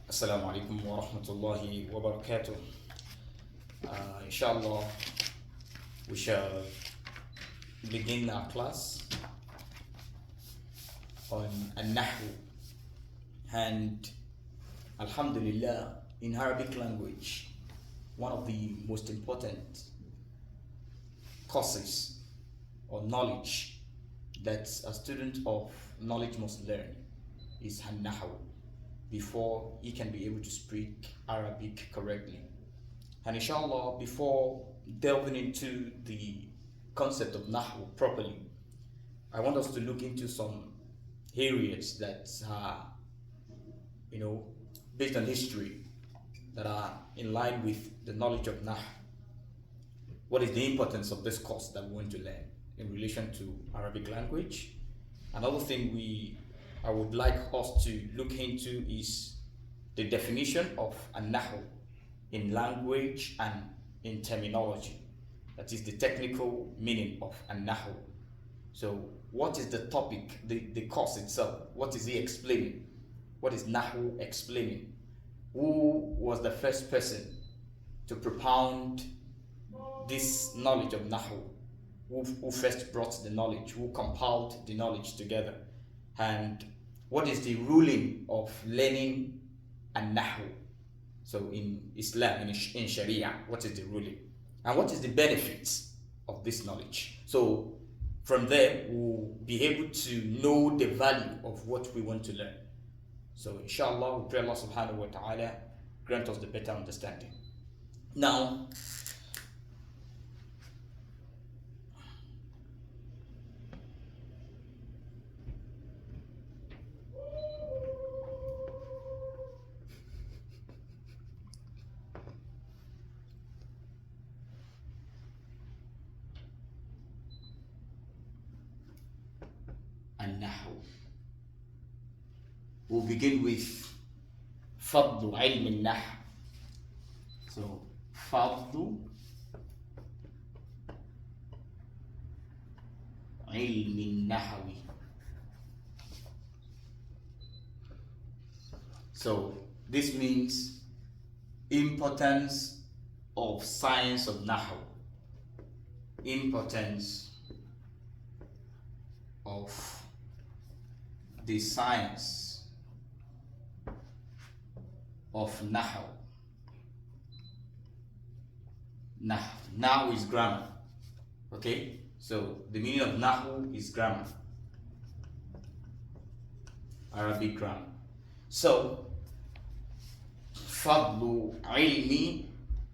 Assalamu alaikum wa rahmatullahi wa barakatuh. Inshallah, we shall begin our class on النحو. And Alhamdulillah, in Arabic language, one of the most important courses or knowledge that a student of knowledge must learn is النحو before he can be able to speak Arabic correctly. And inshallah, before delving into the concept of Nahu properly, I want us to look into some areas that are, based on history, that are in line with the knowledge of Nahu. What is the importance of this course that we want to learn in relation to Arabic language? Another thing I would like us to look into is the definition of an-nahu in language and in terminology. That is the technical meaning of an-nahu. So what is the topic, the course itself? What is he explaining? What is nahu explaining? Who was the first person to propound this knowledge of nahu? Who first brought the knowledge? Who compiled the knowledge together? And what is the ruling of learning an-nahu? So in Islam, in Sharia, what is the ruling? And what is the benefits of this knowledge? So from there, we'll be able to know the value of what we want to learn. So inshallah, we pray Allah subhanahu wa ta'ala grant us the better understanding. Now, النحو. We'll begin with فضل علم النحو. So فضل علم النحو. So this means importance of science of Nahu. Importance of the science of Nahu. Nahu is grammar. Okay? So the meaning of Nahu is grammar. Arabic grammar. So فضل علم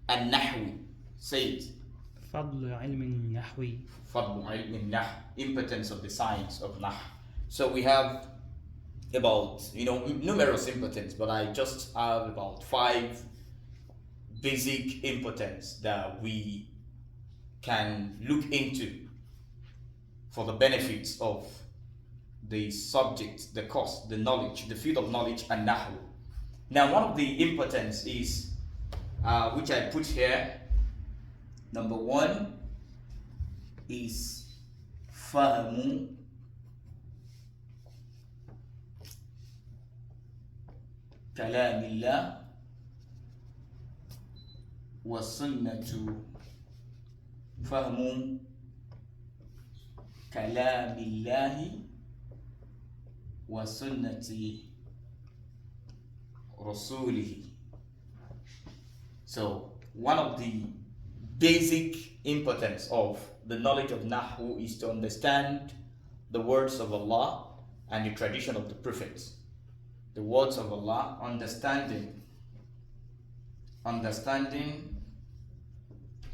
النحو. Say it. فضل علم النحو. فضل علم النحو. Importance of the science of Nahu. So we have about, numerous importance, but I just have about 5 basic importance that we can look into for the benefits of the subject, the course, the knowledge, the field of knowledge and Nahu. Now, one of the importance is, which I put here, number 1 is فهم كلام الله والسنة. فهم كلام الله وسنة رسوله. So one of the basic importance of the knowledge of Nahu is to understand the words of Allah and the tradition of the prophets. The words of Allah, understanding. So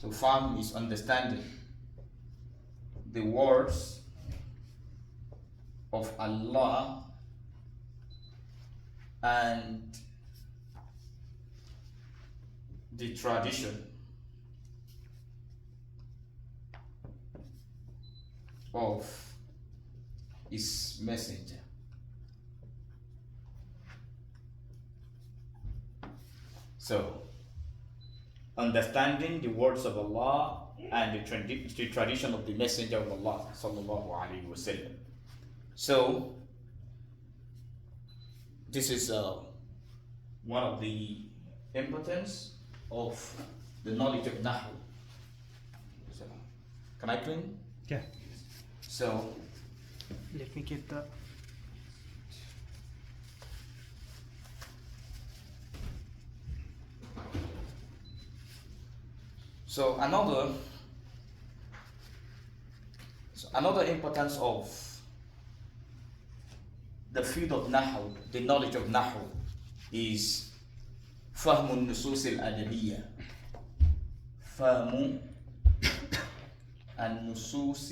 fahm is understanding the words of Allah and the tradition of His messenger. So, understanding the words of Allah and the tradition of the messenger of Allah sallallahu alaihi wasallam. So, this is one of the importance of the knowledge of Nahu. So, can I clean? Yeah. So, Let me get the. so another importance of the field of Nahu, the knowledge of Nahu, is فهم النصوص الأدبية. فهم النصوص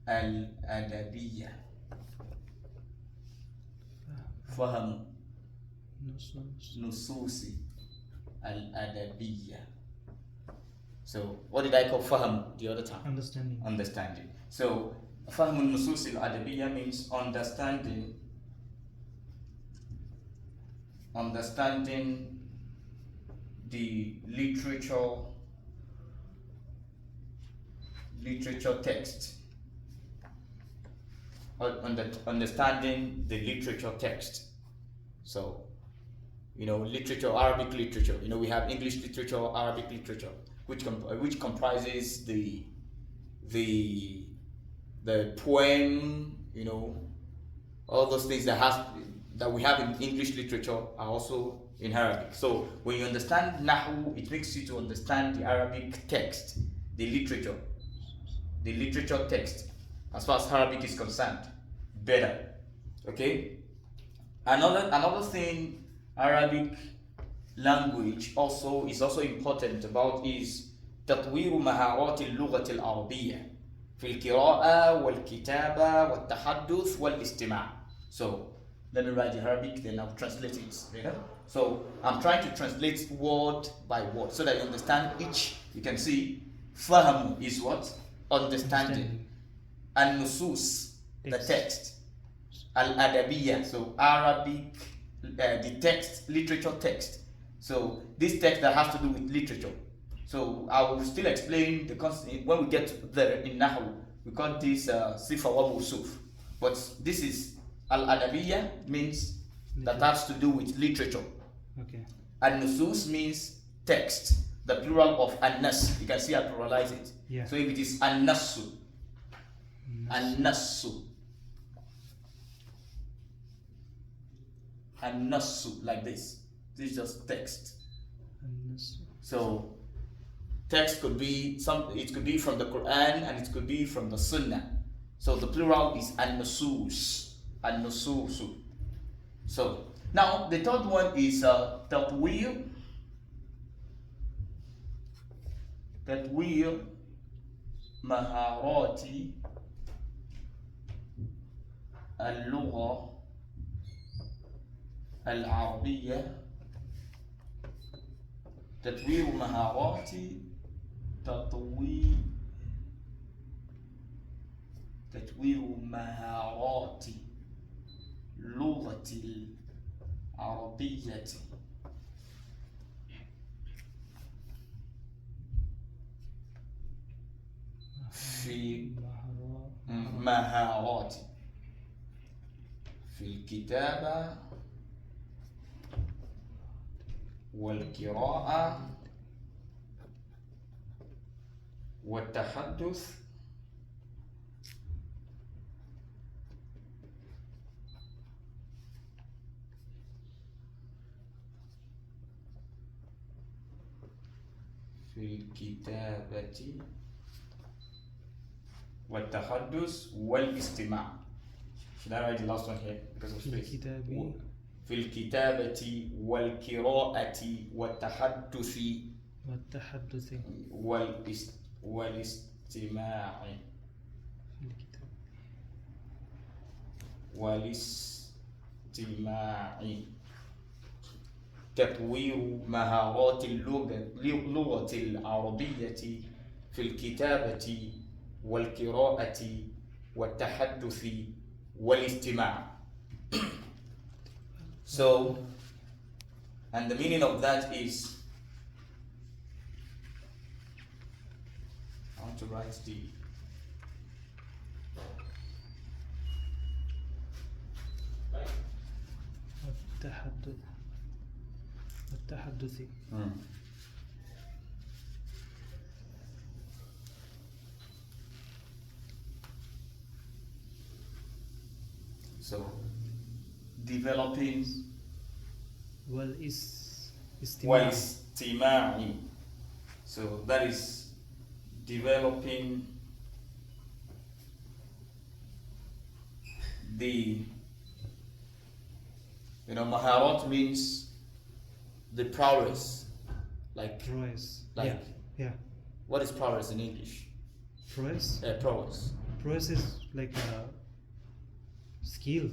الأدبية. فهم نصوص الأدبية. So what did I call fahm the other time? Understanding. Understanding. So فهم النصوص الأدبية means understanding the literature text, understanding the literature text. So, literature, Arabic literature. We have English literature, Arabic literature, which comprises the poem. All those things that we have in English literature are also in Arabic. So when you understand Nahu, it makes you to understand the Arabic text, the literature text, as far as Arabic is concerned, better. Okay. Another thing Arabic language is also important about is تطوير مهارات اللغة العربية في القراءة والكتابة والتحدث والاستماع. So let me write the Arabic, then I'll translate it. So I'm trying to translate word by word so that you understand each. You can see fahm is what? Understanding. An-nusus, the text. Al-adabiyya, so Arabic, the text, literature text. So this text that has to do with literature. So I will still explain the concept when we get there in Nahu. We call this sifa wa mawsuf. But this is al-adabiyya, means that has to do with literature. Okay. An-nusus means text, the plural of an-nas. You can see I pluralize it. Yeah. So if it is an-nasu, an-nasu, an-nasu, like this. This is just text. So text could be it could be from the Quran and it could be from the Sunnah. So the plural is an-nusus, an-nususu. So now the third one is tatwir maharati اللغة العربية. تطوير مهارات اللغة العربية في مهارات في الكتابة والقراءة والتحدث في الكتابة والتحدث والاستماع. Should I write the last one here because of space? في الكتابة والقراءة والتحدث والاستماع تطوير مهارات اللغة العربية في الكتابة والقراءة والتحدث والاستماع. So, and the meaning of that is, I want to write the التحدث. So, developing والاستماع. So that is developing the, maharat means the prowess, like prowess. like Yeah. what is prowess in English? Prowess. Prowess. Prowess is like a skill.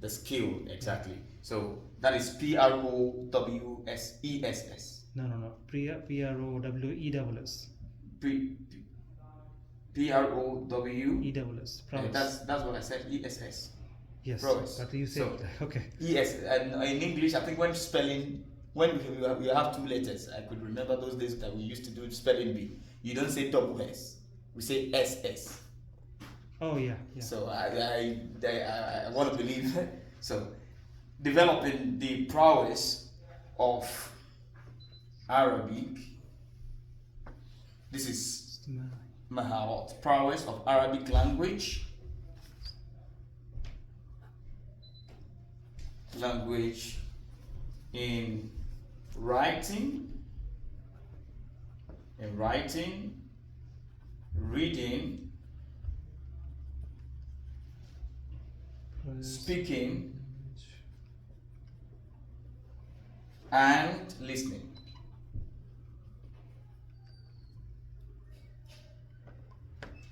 The skill, exactly. So that is PROWSESS. No. PROWESS. PROWESS. Prowess. That's what I said. ESS. Yes. Prowess. But you said So, okay. ES, and in English, I think when we have two letters, I could remember those days that we used to do spelling bee. You don't say double S, we say SS. Oh yeah. So I want to believe. So developing the prowess of Arabic. This is maharat, prowess of Arabic language. Language in writing, reading, speaking, and listening.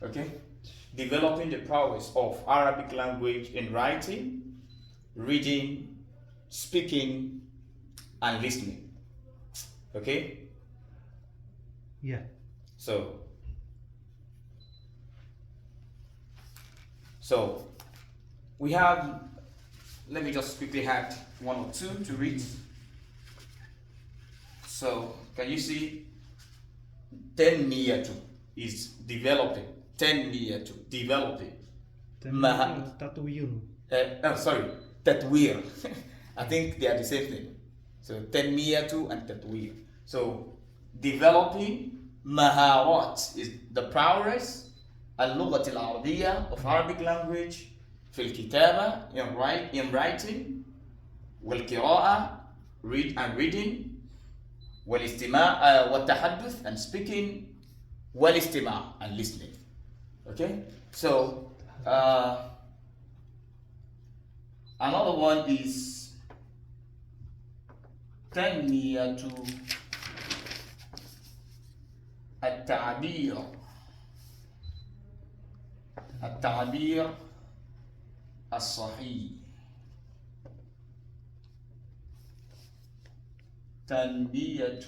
Okay? Developing the prowess of Arabic language in writing, reading, speaking, and listening. Okay? Yeah. So we have, let me just quickly add one or two to read. So can you see Tenmiyatu is developing. Tenmiyatu, developing. Tatwir. Sorry, Tatwir. I think they are the same thing. So Tenmiyatu and Tatwir. So developing maharat is the prowess اللغة العربية of Arabic language في الكتابة in writing والقراءة reading والاستماع والتحدث and speaking والاستماع and listening. Okay, so another one is تنمية التعبير الصحيح. تنمية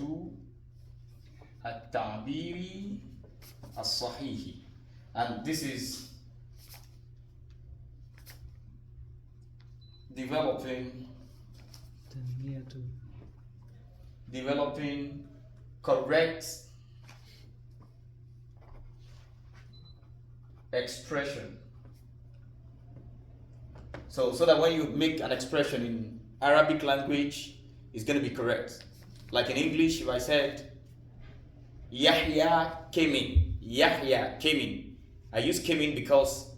التعبير الصحيح, and this is developing correct expression. So that when you make an expression in Arabic language, it's going to be correct. Like in English, if I said Yahya came in, I use came in because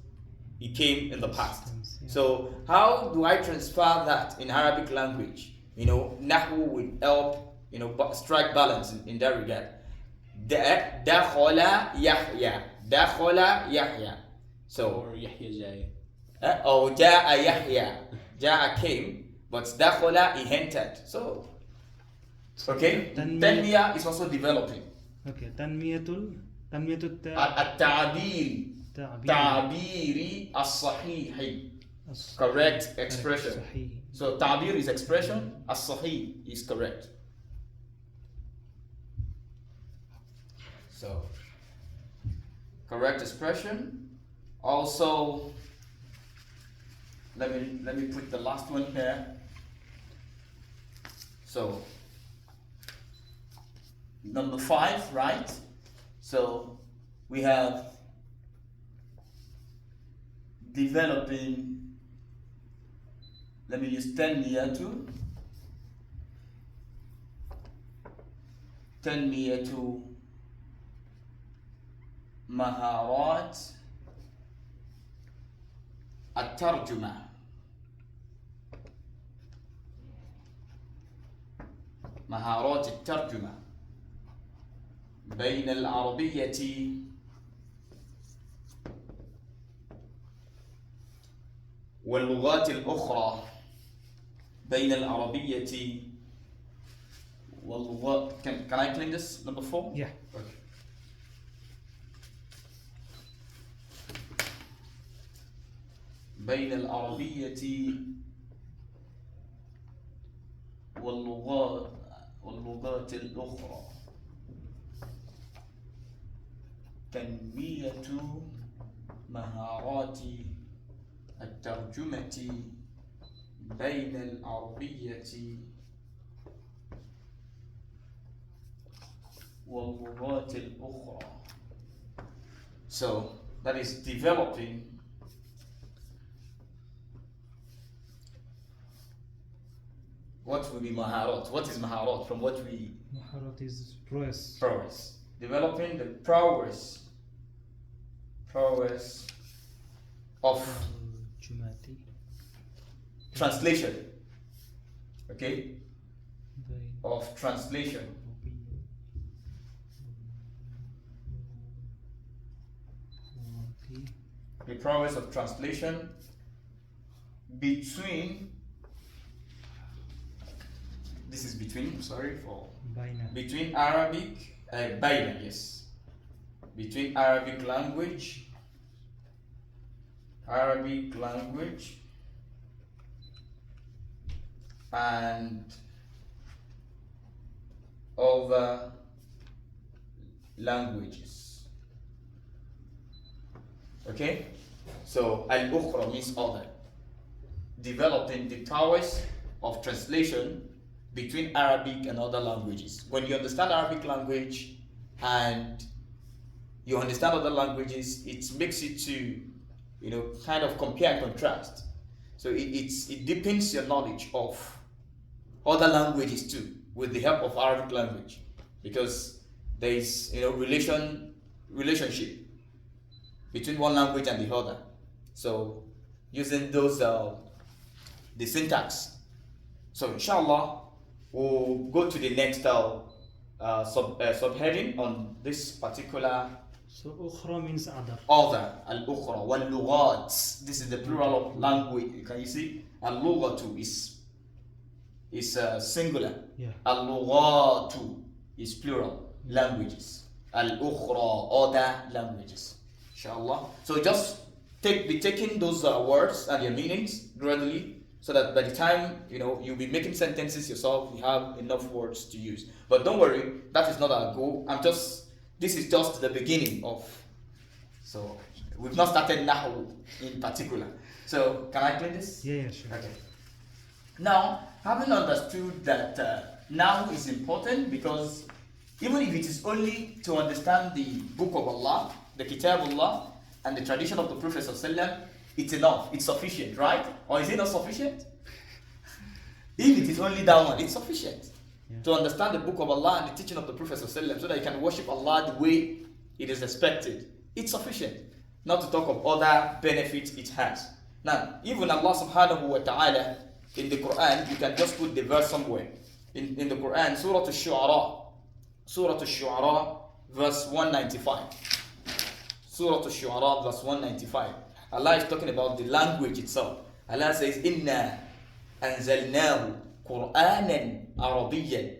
he came in the past. So how do I transfer that in Arabic language? Nahwu will help, strike balance in that regard. Dakhala Yahya. So or Yahya Jai. Or Ja'a Yahya. Ja'a came, but Dakhala he entered. So okay, Tanmiya is also developing. Okay, Tanmiyatul Ta'biri as-sahih. Correct expression. So ta'bir is expression, as-sahih is correct. So correct expression. Also, let me put the last one here. So number 5, right? So we have developing, let me use Tanmiyatu تنمية مهارات الترجمة. مهارات الترجمة بين العربية واللغات الأخرى. بين العربية واللغات. Can I clean this number 4? Yeah. Okay. بين العربية واللغات الأخرى. تنمية مهارات الترجمة بين العربية واللغات الأخرى. So that is developing what will be maharat. What is maharat? From what we Maharat is prowess. prowess. Developing the prowess of Jumati. translation. Okay? Of translation. The prowess of translation between. This is between. Sorry for. Baina. Between Arabic. Baina, yes. Between Arabic language. And other languages. Okay? So al-ukhra means other. Developing the prowess of translation between Arabic and other languages. When you understand Arabic language and you understand other languages, it makes it to, kind of compare and contrast. So it deepens your knowledge of other languages too, with the help of Arabic language, because there is relationship between one language and the other. So using those the syntax. So inshallah we'll go to the next subheading on this particular. So ukhra means other. Other, al-ukhra, wal-lughat. This is the plural of language. Can you see? Al-lughatu is singular. Yeah. Al-lughatu is plural, languages. Al-ukhra, other languages. Inshallah. So just be taking those words and their meanings gradually, so that by the time you'll be making sentences yourself, you have enough words to use. But don't worry, that is not our goal. This is just the beginning of. So we've not started Nahu in particular. So can I play this? Yeah, sure. Okay. Now, having understood that Nahu is important, because even if it is only to understand the Book of Allah, the Kitab Allah, and the tradition of the Prophet ﷺ, it's enough, it's sufficient, right? Or is it not sufficient? If it is only that one, it's sufficient. Yeah. To understand the Book of Allah and the teaching of the Prophet ﷺ, so that you can worship Allah the way it is expected. It's sufficient. Not to talk of other benefits it has. Now, even Allah subhanahu wa ta'ala in the Quran, you can just put the verse somewhere. In the Quran, Surah Al-Shu'ara, verse 195. Surah Al-Shu'ara, verse 195. Allah is talking about the language itself. Allah says, Inna anzalnahu Qur'anan Arabiyyan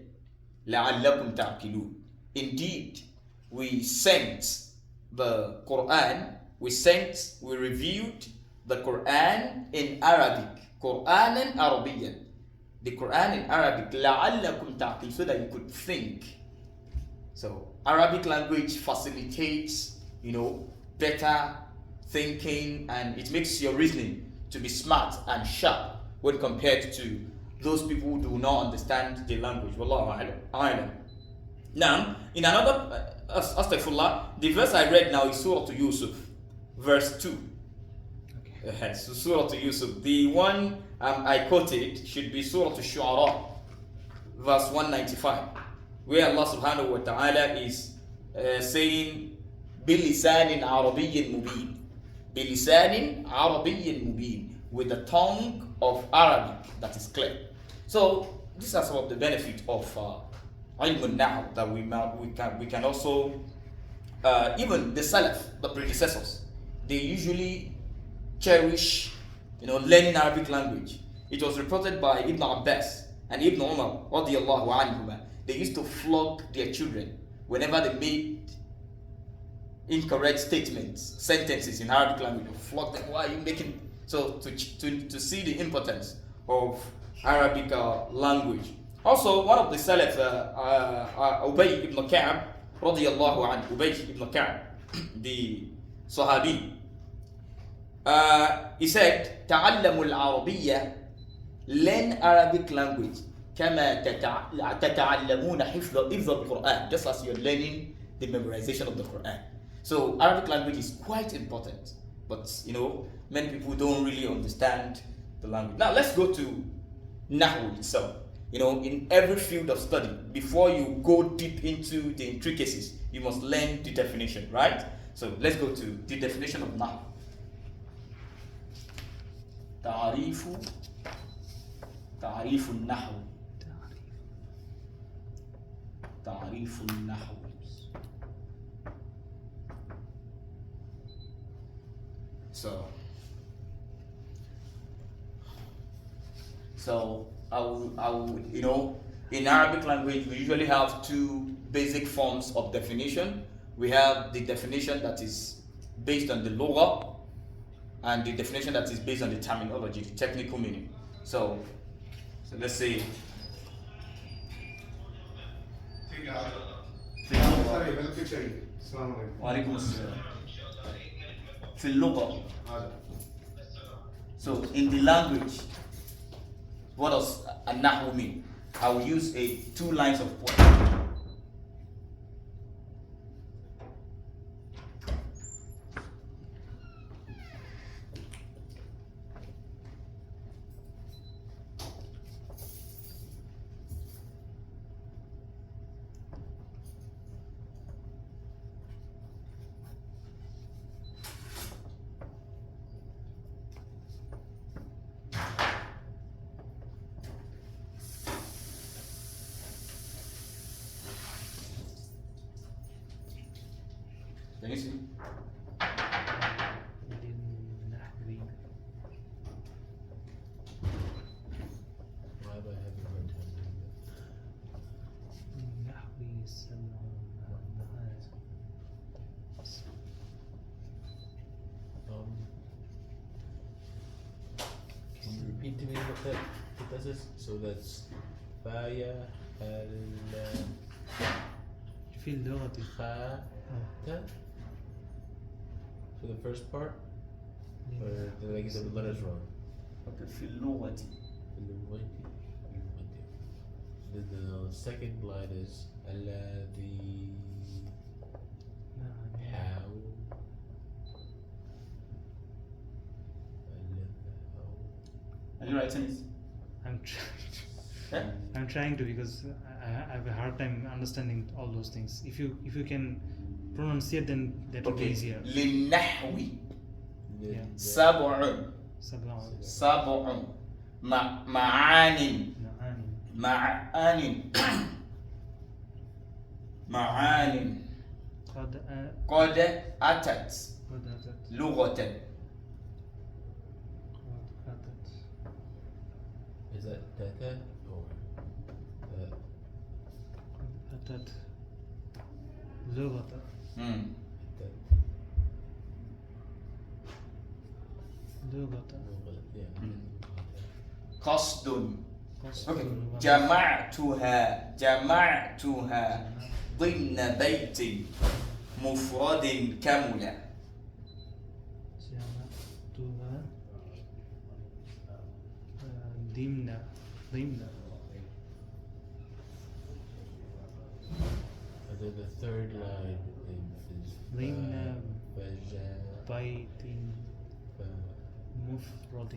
la'allakum ta'qilun. Indeed, we sent the Quran, we reviewed the Quran in Arabic. Qur'anan Arabiyyan. The Quran in Arabic, la'allakum ta'qilun, so that you could think. So Arabic language facilitates, better thinking, and it makes your reasoning to be smart and sharp when compared to those people who do not understand the language. Wallahu a'lam. Now, in another astaghfirullah, the verse I read now is Surah Yusuf, verse 2. Okay. So Surah Yusuf. The one I quoted should be Surah Al-Shu'ara, verse 195. where Allah subhanahu wa ta'ala is saying بِلِسَانٍ عَرَبِيٍّ مُبِينٍ بِلِسَانٍ عَرَبِيٍّ مُبِينٍ, with the tongue of Arabic that is clear. So these are some of the benefits of ilm al-nahu that we can also even the Salaf, the predecessors, they usually cherish learning Arabic language. It was reported by Ibn Abbas and Ibn Umar radiyallahu anhuma. They used to flog their children whenever they made incorrect statements, sentences in Arabic language. They flog them. Why are you making? So to see the importance of Arabic language. Also, one of the Salaf, Ubay ibn Ka'b radiyallahu anhu, Ubay ibn Ka'b, the Sahabi, he said, تعلموا العربية, learn Arabic language كما تتعلمون حفظ القرآن, just as you're learning the memorization of the Quran. So Arabic language is quite important, but many people don't really understand the language. Now let's go to Nahu itself. In every field of study, before you go deep into the intricacies, you must learn the definition, right? So let's go to the definition of Nahu. تعريف النحو. تعريف النحو. So I will, in Arabic language, we usually have two basic forms of definition. We have the definition that is based on the lugha, and the definition that is based on the terminology, the technical meaning. So let's say في اللغة. So in the language, what does النحو mean? I will use two lines of poetry. Can you see? Can you repeat to me what that is? So that's Faya في اللغة for the first part? Or did I get the letters wrong? Okay, في اللغة. The second line is الذي how Are you writing it? I'm trying. I'm trying to, because I have a hard time understanding all those things. If you can pronunciate, then that would be easier. للنحو Yeah. سبع معان معان قد أتت لغة. is that data or أتت لغة. قصد. جمعتها ضمن بيت مفرد كمل. جمعتها ضمن and then the third line is ضمن بيت مفرد.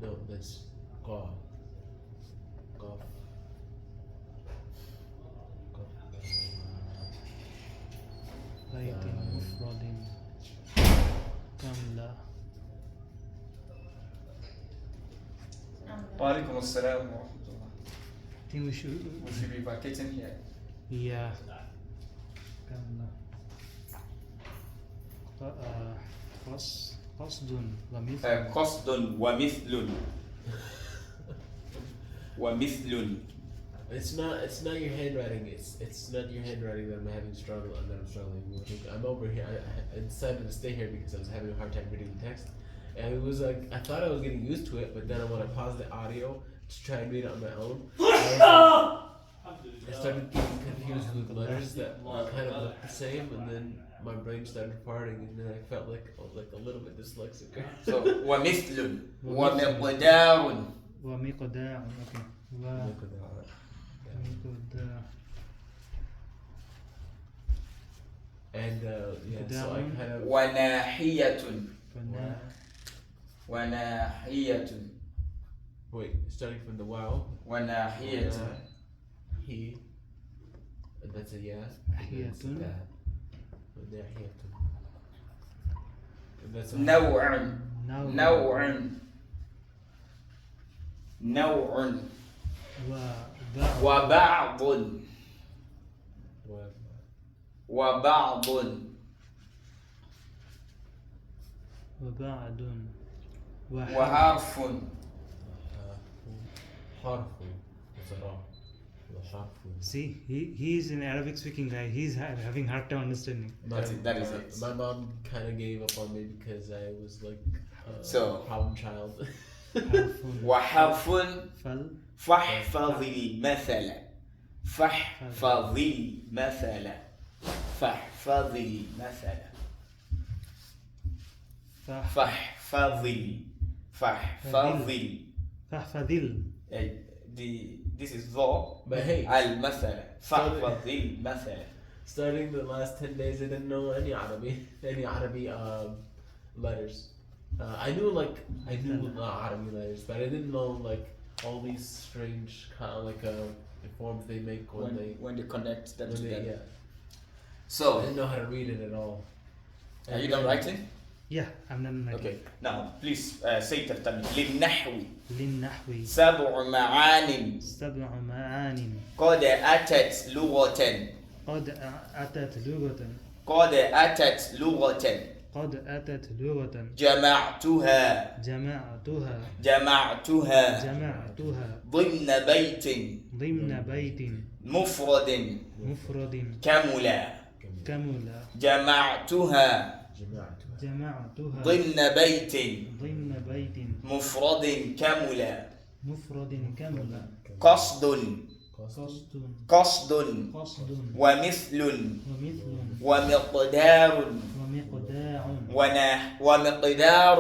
no, that's قاف Walaikum assalam wa rahmatullah. I think we should be vacating here. yeah قصد ومثل قصد ومثل ومثل. It's not your handwriting. It's not your handwriting that I'm having struggle. That I'm struggling with. I'm over here. I decided to stay here because I was having a hard time reading the text, and it was like I thought I was getting used to it, but then when I paused the audio to try and read it on my own, I started getting confused with letters that kind of looked the same, and then my brain started farting, and then I felt like I was like a little bit dyslexic. So ومثل ومقدار. ومقدار okay ومقدار And yeah, so I kind of وناحية وناحية. wait, starting from the wow. وناحية. He. That's a yeah. ناحية. That's a نوع نوع وبعض وبعض وبعد وحرف. حرف. It's a rock. حرف. See, he is an Arabic speaking guy. He's having hard time understanding. That is it. My mom kind of gave up on me because I was like So problem child. وحرف فل فاحفظ المثل فاحفظ المثل فاحفظ المثل فاحفظ فاحفظ this is ذو But hey, المثل فاحفظ المثل. starting the last 10 days, I didn't know any Arabic letters. I knew Arabic letters, but I didn't know like all these strange kind of like forms they make when they connect them when together. yeah. So I didn't know how to read it at all. are you done writing? Yeah, I'm done. Okay. Now please say ترتمي. للنحو للنحو سبع معان سبع معان قد أتت لغة قد أتت لغة قد أتت لغة قد أتت لغة جمعتها ضمن بيت مفرد كملا جمعتها ضمن بيت مفرد كملا قصد ومثل ومقدار ومقدار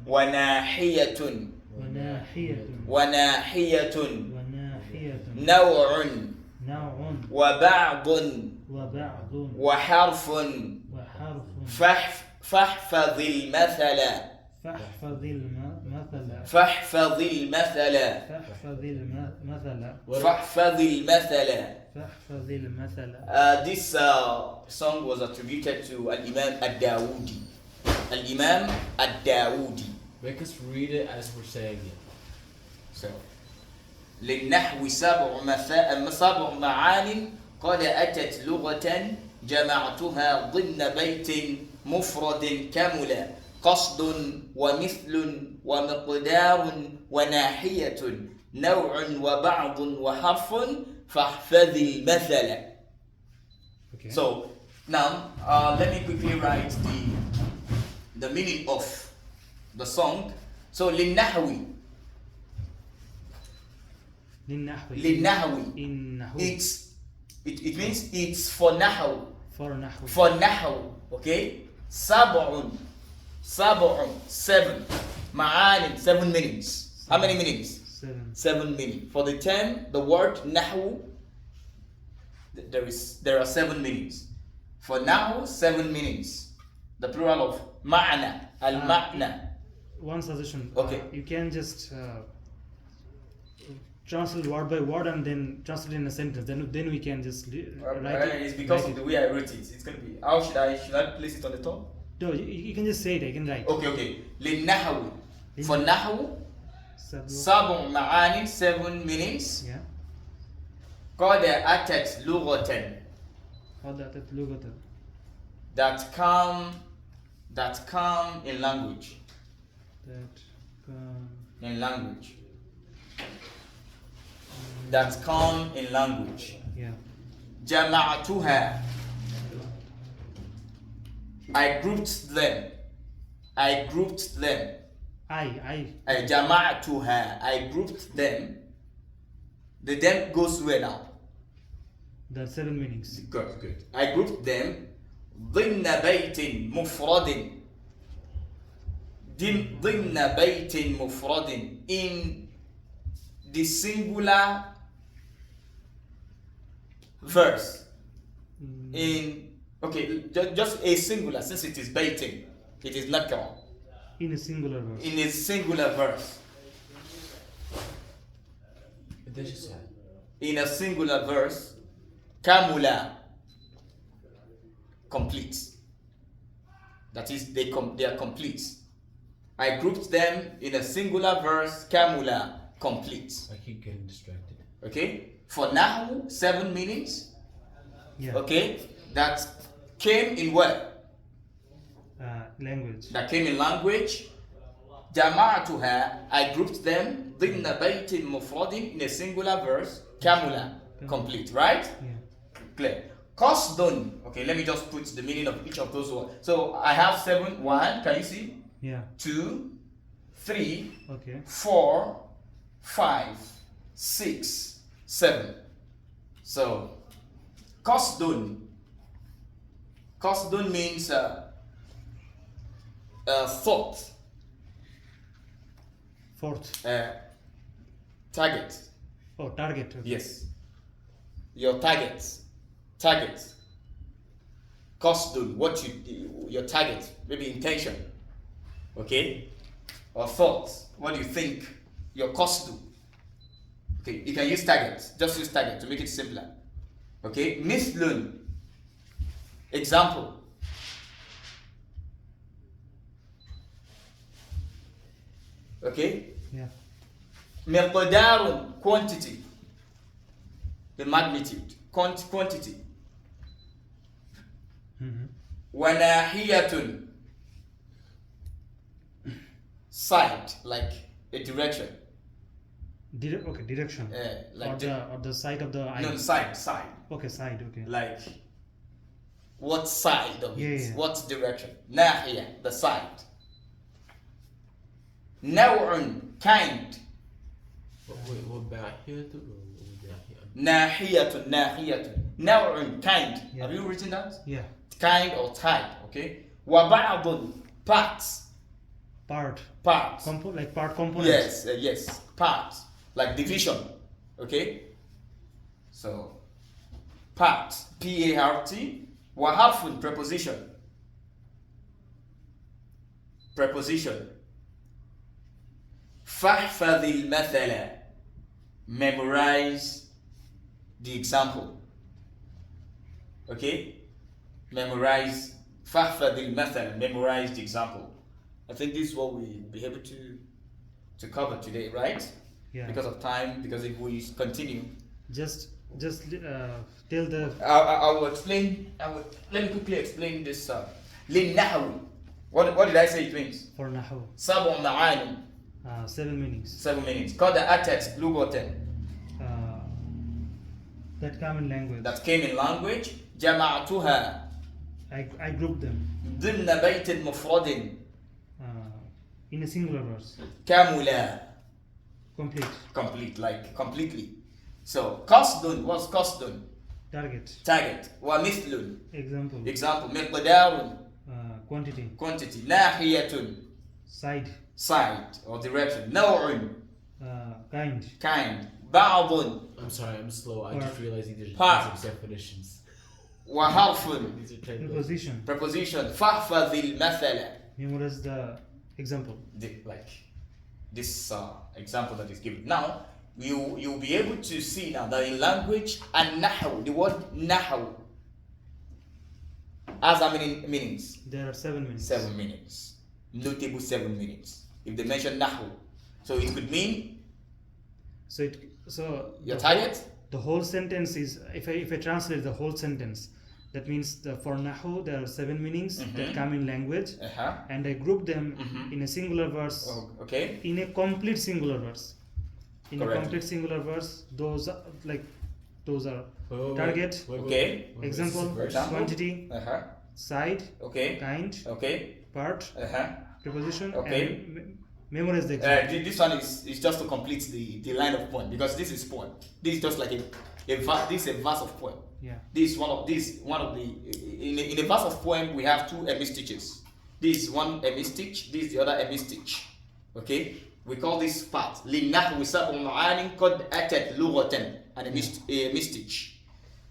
وناحية نوع وبعض وحرف فاحفظ المثل This song was attributed to Al-Imam Ad-Dawudi. Al-Imam Ad-Dawudi. Make us read it as we're saying it. So, للنحو سبع معان قد أتت لغة جمعتها ضمن بيت مفرد كملا قصد ومثل ومقدار وناحية نوع وبعض وحرف فاحفظ المثل. Okay. So now let me quickly write the meaning of the song. So للنحو it means it's for نحو. For نحو. Okay. سبع 7 معان 7 meanings. How many meanings? 7 meanings. For the term, the word نحو, there are 7 meanings. For نحو, 7 meanings. The plural of معنى, المعنى. One suggestion. Okay. You can just translate word by word and then translate in a sentence. Then we can just write it. It's because write of it. the way I wrote it. It's gonna be. How should I place it on the top? No, you can just say it. I can write. Okay. للنحو. For نحو Sab- سبع معاني 7 meanings. Yeah. قد أتت لغة هذا أتت لغة. that come in language. In language. That come in language. Yeah. جمعتها. I grouped them. I جمعتها. I grouped them. The them goes where now? the 7 meanings. Good. I grouped them ضمن بيت مفرد. ضمن بيت مفرد in the singular verse. Just a singular, since it is baiting, it is nakra. In a singular verse. In a singular verse. In a singular verse, kamula, complete. That is, they are complete. I grouped them in a singular verse, kamula, complete. I keep getting distracted. Okay? For nahu, 7 meanings. Yeah. Okay? That came in what? Language. That came in language. Jama'atuha, I grouped them ضمن بيت مفرد in a singular verse, kamula, complete, right? Yeah. Clear. Qasdun. Okay, let me just put the meaning of each of those words. So I have 7. 1, can you see? Yeah. 2, 3, Okay. 4, 5, 6, 7. So qasdun. Qasdun means thought. Fourth. Target. Oh, target. Okay. Yes. Your target. Qasdun. Your target. Maybe intention. Okay? Or thoughts. What do you think? Your qasdu. Okay, you can use target. Just use target to make it simpler. Okay? Mithlun. Example. Okay? Yeah. Miqdarun, quantity. The magnitude. Quantity. Mm-hmm. Wanahiyatun. Side, like a direction. Direction. Like or the side of the eye. no, side. Okay, side. Okay. Like what side of it? Yeah. What direction? Nahiya, the side. Naw'un, kind. What Nahiyatun. Naw'un, kind. Yeah. Have you written that? Yeah. Kind or type, okay? Wa ba'dun, parts. Part. Parts. Like part components. Yes, parts. Like division, okay? So, parts, P-A-R-T. Wa harfun, preposition. فاحفظ المثل. Memorize the example. Okay? Memorize. فاحفظ المثل. Memorize the example. I think this is what we'll be able to cover today, right? Yeah. Because of time, because if we continue, Just tell the. I will explain. Let me quickly explain this. للنحو. What did I say it means? For nahu. 7 معاني. 7 meanings. 7 meanings. قد أتت لغة. That come in language. That came in language. جمعتها. I group them. ضمن بيت مفرد. In a singular verse. كاملا. Complete, like completely. So قصد. What's قصد? Target. ومثل. Example. مقدار. Quantity. ناحية. Side or direction. نوع. Kind. بعض. I'm sorry, I'm slow. I just realized these Part. are definitions. وحرف. These are Preposition. فاحفظ المثل. Memorize the example. Like this example that is given. Now, you'll be able to see now that in language النحو, the word نحو has how many meanings? There are 7 meanings. 7 meanings. Notable 7 meanings. If they mention نحو, so it could mean so your target. The whole sentence is, if I translate the whole sentence, that means for Nahu there are 7 meanings that come in language, and I group them in a singular verse. Okay. In a complete singular verse. In Correctly. a complete singular verse, those are target. Example, quantity, side, kind, part, preposition, and memorize the example. This one is just to complete the line of poem, because this is poem. This is just like this is a verse of poem. Yeah. This one of the in a verse of poem we have 2 hemistiches. This is one hemistich, this is the other hemistich. Okay? We call this part للنحو سبع معان قد أتت لغة, and a hemistich.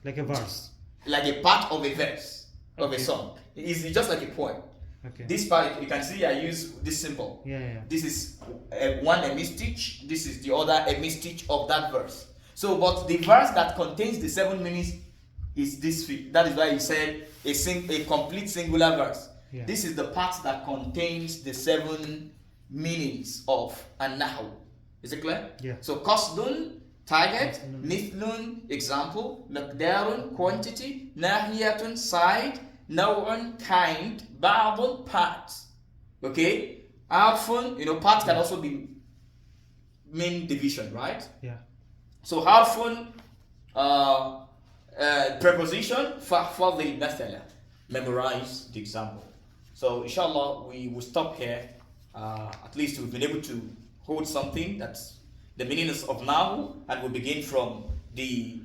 Like a verse. Like a part of a verse of a song. It's just like a poem. Okay. This part, you can see I use this symbol. Yeah. This is one hemistich. This is the other hemistich of that verse. So, but the verse that contains the 7 meanings is this. That is why he said a complete singular verse. Yeah. This is the part that contains the 7 meanings of النحو. Is it clear? Yeah. So, qasdun, target, mithlun, example, miqdarun, quantity, nahiyatun, side, naw'un, kind, ba'dun, part. Okay? Harfun, part can also be mean division, right? Yeah. So harfun, preposition, fahfadh al-mathala, memorize the example. So inshallah we will stop here. At least we've been able to hold something that's the meanings of nahu, and we'll begin from the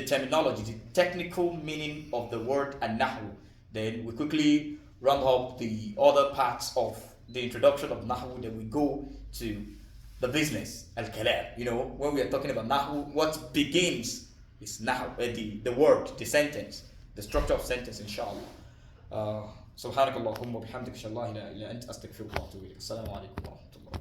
terminology, the technical meaning of the word an-nahu. Then we quickly round up the other parts of the introduction of nahu. Then we go to the business, al-kalam. When we are talking about nahu, what begins is nahu, the word, the sentence, the structure of sentence, inshallah. سبحانك اللهم وبحمدك اشهد ان لا اله الا انت استغفرك واتوب اليك. السلام عليكم ورحمه الله.